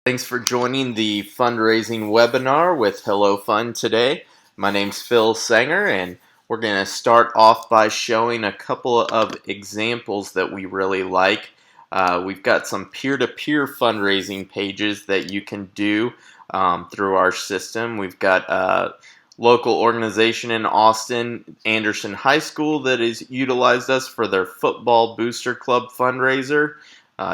Thanks for joining the fundraising webinar with HelloFund today. My name's Phil Sanger, and we're going to start off by showing a couple of examples that we really like. We've got some peer-to-peer fundraising pages that you can do through our system. We've got a local organization in Austin, Anderson High School, that has utilized us for their football booster club fundraiser.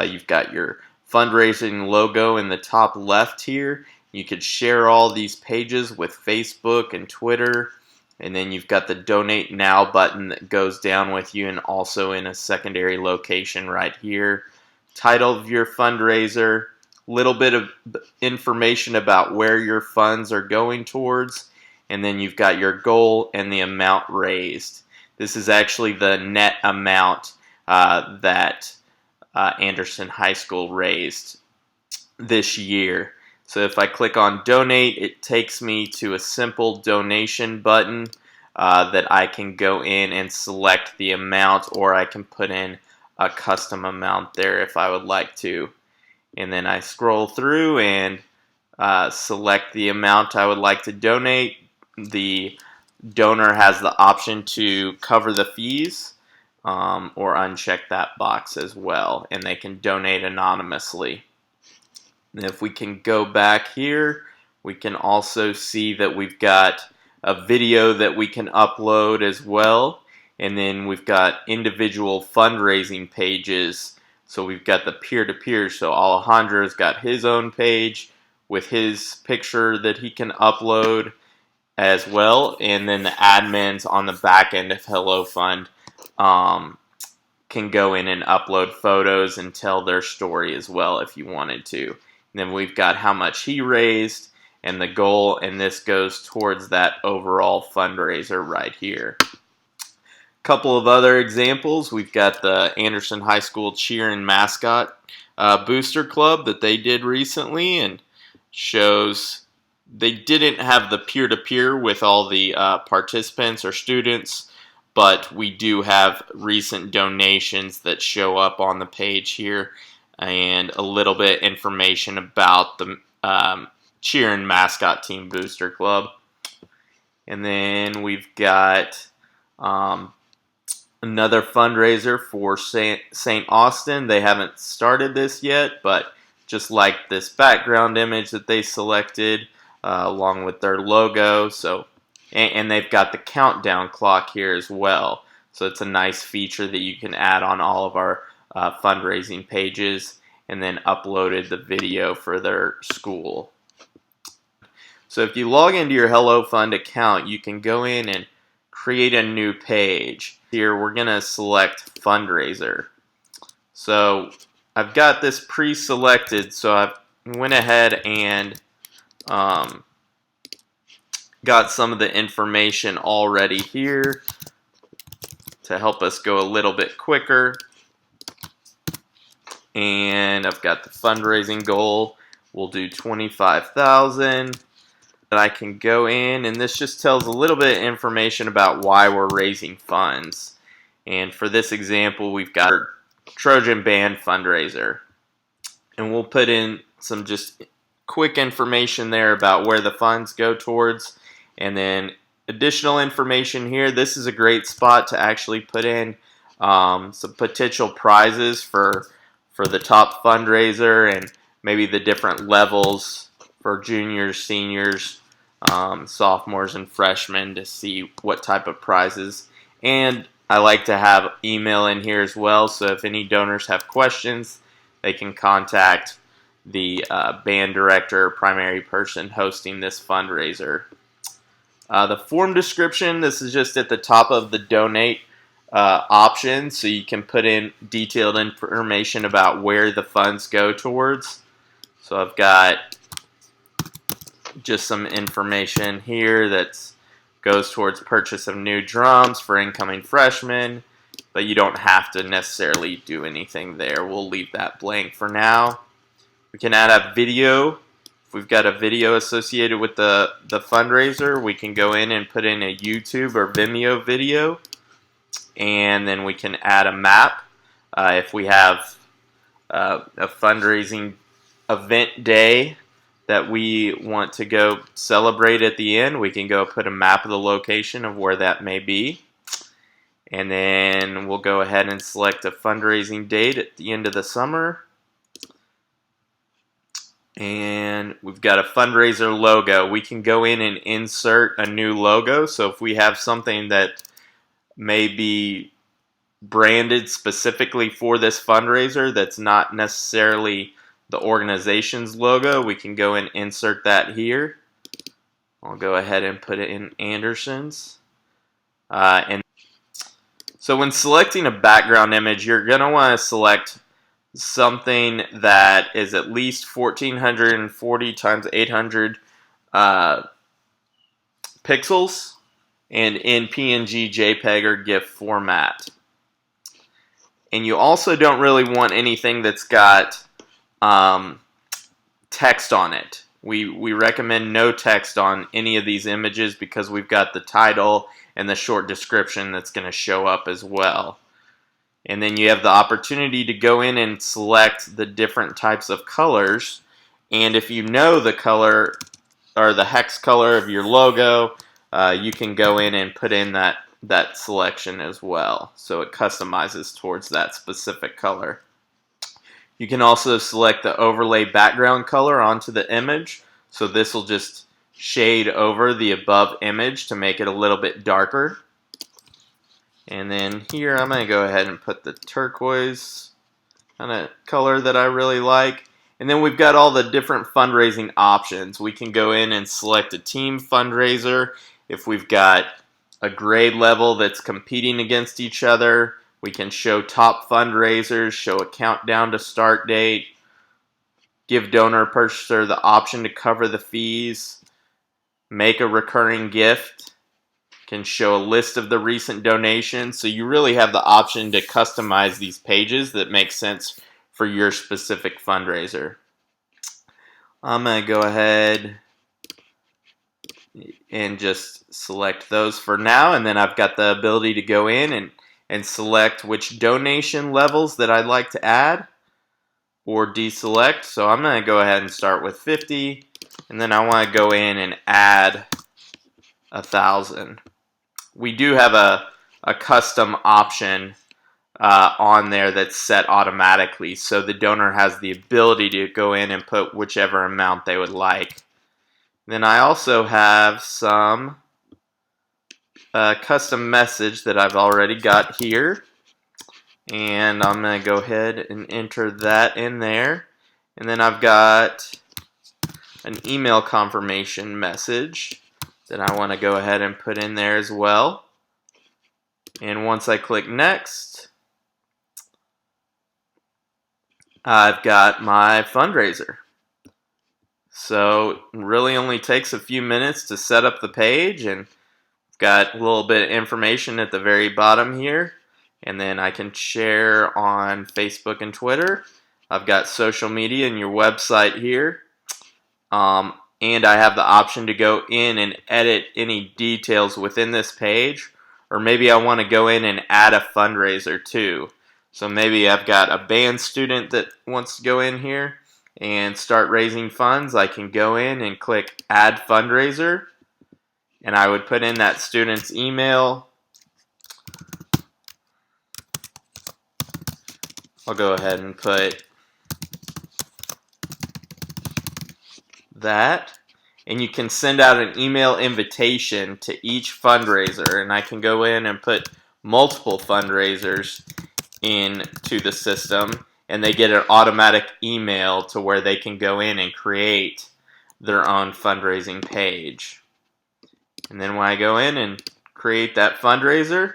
You've got your Fundraising Logo in the top left here. You could share all these pages with Facebook and Twitter, and then you've got the Donate Now button that goes down with you and also in a secondary location right here. Title of your fundraiser, little bit of information about where your funds are going towards, and then you've got your goal and the amount raised. This is actually the net amount that Anderson High School raised this year. So if I click on donate, it takes me to a simple donation button that I can go in and select the amount, or I can put in a custom amount there if I would like to. And then I scroll through and select the amount I would like to donate. The donor has the option to cover the fees or uncheck that box as well, and they can donate anonymously. And if we can go back here, we can also see that we've got a video that we can upload as well, and then we've got individual fundraising pages. So we've got the peer-to-peer, so Alejandro's got his own page with his picture that he can upload as well, and then the admins on the back end of HelloFund can go in and upload photos and tell their story as well if you wanted to. And then we've got how much he raised and the goal, and this goes towards that overall fundraiser right here. Couple of other examples. We've got the Anderson High School Cheer and Mascot Booster Club that they did recently, and shows they didn't have the peer-to-peer with all the participants or students, but we do have recent donations that show up on the page here, and a little bit information about the Cheer and Mascot Team Booster Club. And then we've got another fundraiser for St. Austin. They haven't started this yet, but just like this background image that they selected along with their logo. So, and they've got the countdown clock here as well. So it's a nice feature that you can add on all of our fundraising pages, and then uploaded the video for their school. So if you log into your HelloFund account, you can go in and create a new page. Here we're going to select fundraiser. So I've got this pre-selected, so I went ahead and got some of the information already here to help us go a little bit quicker. And I've got the fundraising goal. We'll do $25,000. That I can go in, and this just tells a little bit of information about why we're raising funds. And for this example, we've got our Trojan Band fundraiser. And we'll put in some just quick information there about where the funds go towards. And then additional information here. This is a great spot to actually put in some potential prizes for the top fundraiser, and maybe the different levels for juniors, seniors, sophomores, and freshmen to see what type of prizes. And I like to have email in here as well, so if any donors have questions, they can contact the band director or primary person hosting this fundraiser. The form description, this is just at the top of the donate option, so you can put in detailed information about where the funds go towards. So I've got just some information here that goes towards purchase of new drums for incoming freshmen, but you don't have to necessarily do anything there. We'll leave that blank for now. We can add a video. If we've got a video associated with the fundraiser, we can go in and put in a YouTube or Vimeo video, and then we can add a map. If we have a fundraising event day that we want to go celebrate at the end, we can go put a map of the location of where that may be. And then we'll go ahead and select a fundraising date at the end of the summer. And we've got a fundraiser logo. We can go in and insert a new logo. So if we have something that may be branded specifically for this fundraiser that's not necessarily the organization's logo, we can go and insert that here. I'll go ahead and put it in Anderson's. And so when selecting a background image, you're going to want to select something that is at least 1440 times 800 pixels and in PNG, JPEG, or GIF format. And you also don't really want anything that's got text on it. We recommend no text on any of these images because we've got the title and the short description that's going to show up as well. And then you have the opportunity to go in and select the different types of colors. And if you know the color or the hex color of your logo, you can go in and put in that selection as well. So it customizes towards that specific color. You can also select the overlay background color onto the image. So this will just shade over the above image to make it a little bit darker. And then here I'm going to go ahead and put the turquoise kind of color that I really like. And then we've got all the different fundraising options. We can go in and select a team fundraiser. If we've got a grade level that's competing against each other, we can show top fundraisers, show a countdown to start date, give donor or purchaser the option to cover the fees, make a recurring gift, can show a list of the recent donations. So you really have the option to customize these pages that make sense for your specific fundraiser. I'm going to go ahead and just select those for now, and then I've got the ability to go in and select which donation levels that I'd like to add or deselect. So I'm going to go ahead and start with 50, and then I want to go in and add 1,000. We do have a custom option on there that's set automatically, so the donor has the ability to go in and put whichever amount they would like. Then I also have some custom message that I've already got here, and I'm going to go ahead and enter that in there. And then I've got an email confirmation message that I want to go ahead and put in there as well. And once I click next, I've got my fundraiser. So it really only takes a few minutes to set up the page, and I've got a little bit of information at the very bottom here, and then I can share on Facebook and Twitter. I've got social media and your website here. And I have the option to go in and edit any details within this page, or maybe I want to go in and add a fundraiser too. So maybe I've got a band student that wants to go in here and start raising funds. I can go in and click Add Fundraiser, and I would put in that student's email. I'll go ahead and put that, and you can send out an email invitation to each fundraiser, and I can go in and put multiple fundraisers into the system, and they get an automatic email to where they can go in and create their own fundraising page. And then when I go in and create that fundraiser,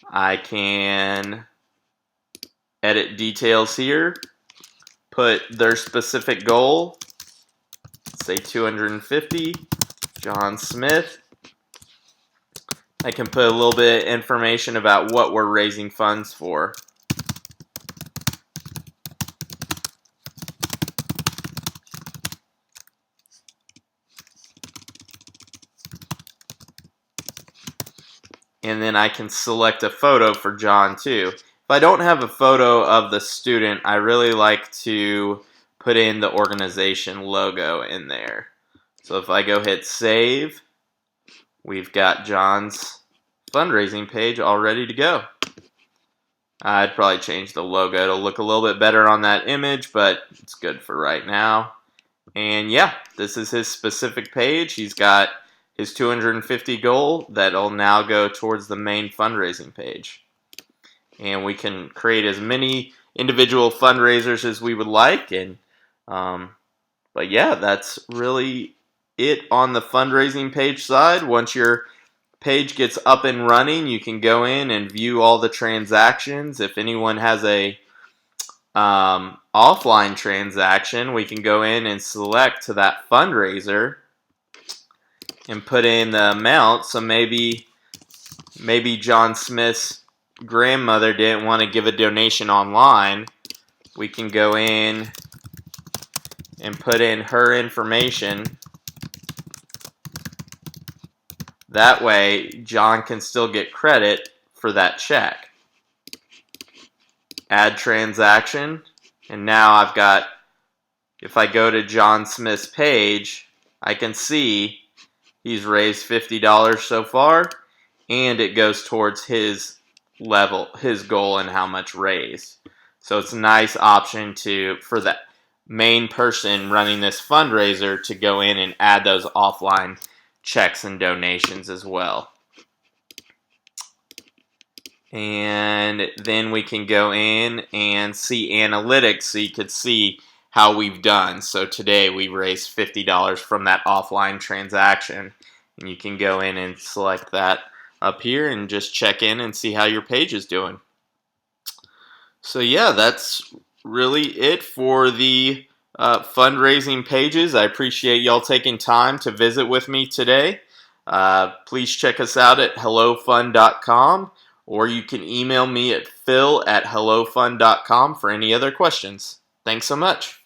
I can edit details here, put their specific goal, say 250, John Smith. I can put a little bit of information about what we're raising funds for. And then I can select a photo for John too. If I don't have a photo of the student, I really like to put in the organization logo in there. So if I go hit save, we've got John's fundraising page all ready to go. I'd probably change the logo to look a little bit better on that image, but it's good for right now. And yeah, this is his specific page. He's got his 250 goal that'll now go towards the main fundraising page. And we can create as many individual fundraisers as we would like. And but yeah, that's really it on the fundraising page side. Once your page gets up and running, you can go in and view all the transactions. If anyone has a offline transaction, we can go in and select to that fundraiser and put in the amount. So maybe John Smith's grandmother didn't want to give a donation online. We can go in and put in her information. That way, John can still get credit for that check. Add transaction, and now I've got, if I go to John Smith's page, I can see he's raised $50 so far, and it goes towards his level, his goal, and how much raised. So it's a nice option for that main person running this fundraiser to go in and add those offline checks and donations as well. And then we can go in and see analytics, so you could see how we've done. So today we raised $50 from that offline transaction, and you can go in and select that up here and just check in and see how your page is doing. So yeah, that's really it for the fundraising pages. I appreciate y'all taking time to visit with me today. Please check us out at HelloFund.com, or you can email me at phil@hellofund.com for any other questions. Thanks so much.